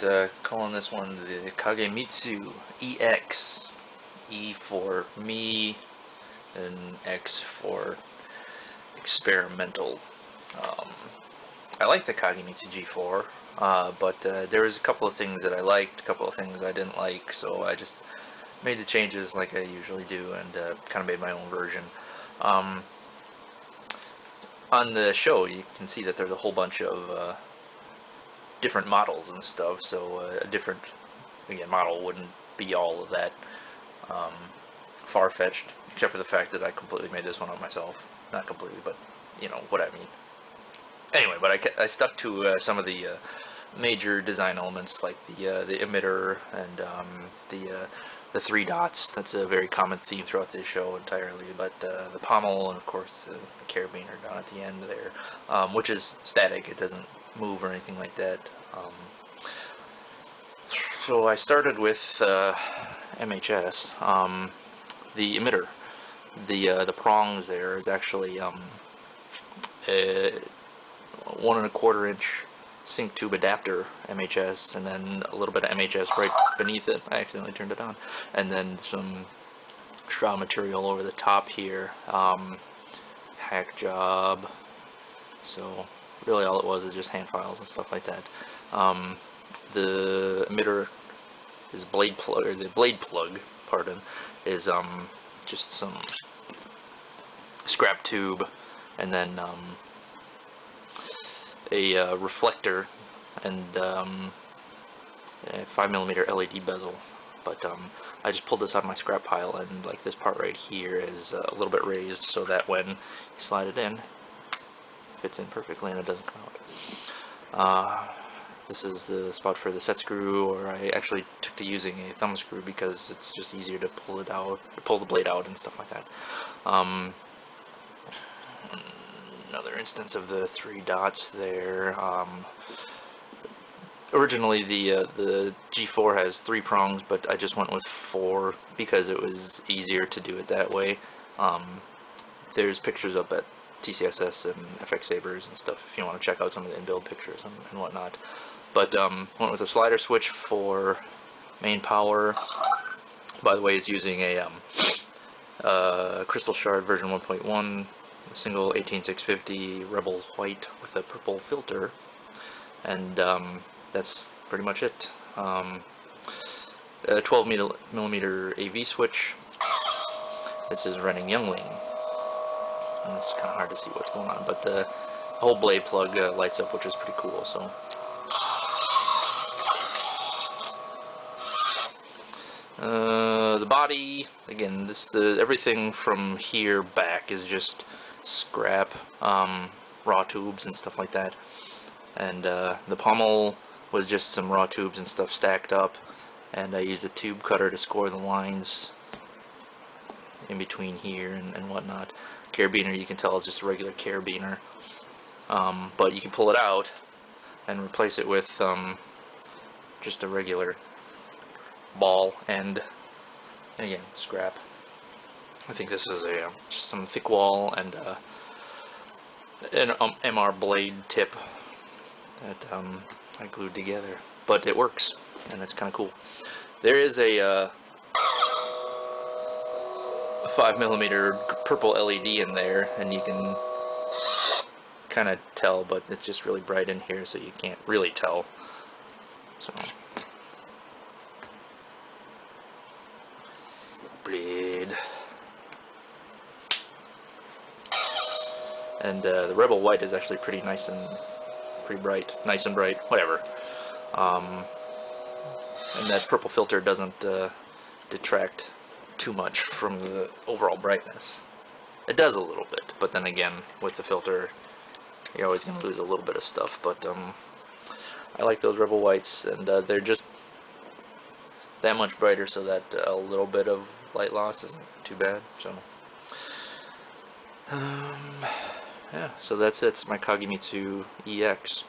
Alright, calling this one the Kagemitsu EX. E for me, and X for experimental. I like the Kagemitsu G4, but there was a couple of things that I liked, a couple of things I didn't like, so I just made the changes like I usually do and kind of made my own version. On the show, you can see that there's a whole bunch of different models and stuff, so a different, again, model wouldn't be all of that far-fetched, except for the fact that I completely made this one up myself. Not completely, but you know what I mean. Anyway, but I stuck to some of the major design elements, like the emitter and the three dots. That's a very common theme throughout this show entirely. But the pommel and of course the carabiner down at the end there, which is static. It doesn't move or anything like that. So I started with MHS. The emitter, the prongs there is actually a 1 1/4 inch sync tube adapter MHS, and then a little bit of MHS right beneath it. I accidentally turned it on, and then some straw material over the top here. Hack job. So really all it was is just hand files and stuff like that. The emitter is blade plug, or the blade plug, pardon, is just some scrap tube, and then a reflector and a 5mm LED bezel. But I just pulled this out of my scrap pile, and like this part right here is a little bit raised so that when you slide it in, it fits in perfectly and it doesn't come out. This is the spot for the set screw, or I actually took to using a thumb screw because it's just easier to pull it out, or pull the blade out and stuff like that. Another instance of the three dots there. Originally the G4 has 3 prongs, but I just went with 4 because it was easier to do it that way. There's pictures up at TCSS and FX Sabers and stuff if you want to check out some of the in-build pictures and whatnot. But went with a slider switch for main power. By the way, is using a Crystal Shard version 1.1, single 18650 Rebel white with a purple filter, and that's pretty much it. A 12mm AV switch. This is running Youngling, and it's kind of hard to see what's going on, but the whole blade plug lights up, which is pretty cool. So the body, again, everything from here back is just scrap, raw tubes and stuff like that, and the pommel was just some raw tubes and stuff stacked up, and I used a tube cutter to score the lines in between here and whatnot. Carabiner, you can tell, is just a regular carabiner, but you can pull it out and replace it with just a regular ball end. Again, scrap. I think this is some thick wall and an MR blade tip that I glued together, but it works and it's kind of cool. There is a 5mm purple LED in there, and you can kind of tell, but it's just really bright in here, so you can't really tell. So blade. And the Rebel white is actually pretty nice and pretty bright, whatever. And that purple filter doesn't detract too much from the overall brightness. It does a little bit, but then again, with the filter, you're always going to lose a little bit of stuff. But I like those Rebel whites, and they're just that much brighter, so that a little bit of light loss isn't too bad. So yeah, so that's it. It's my Kagemitsu EX.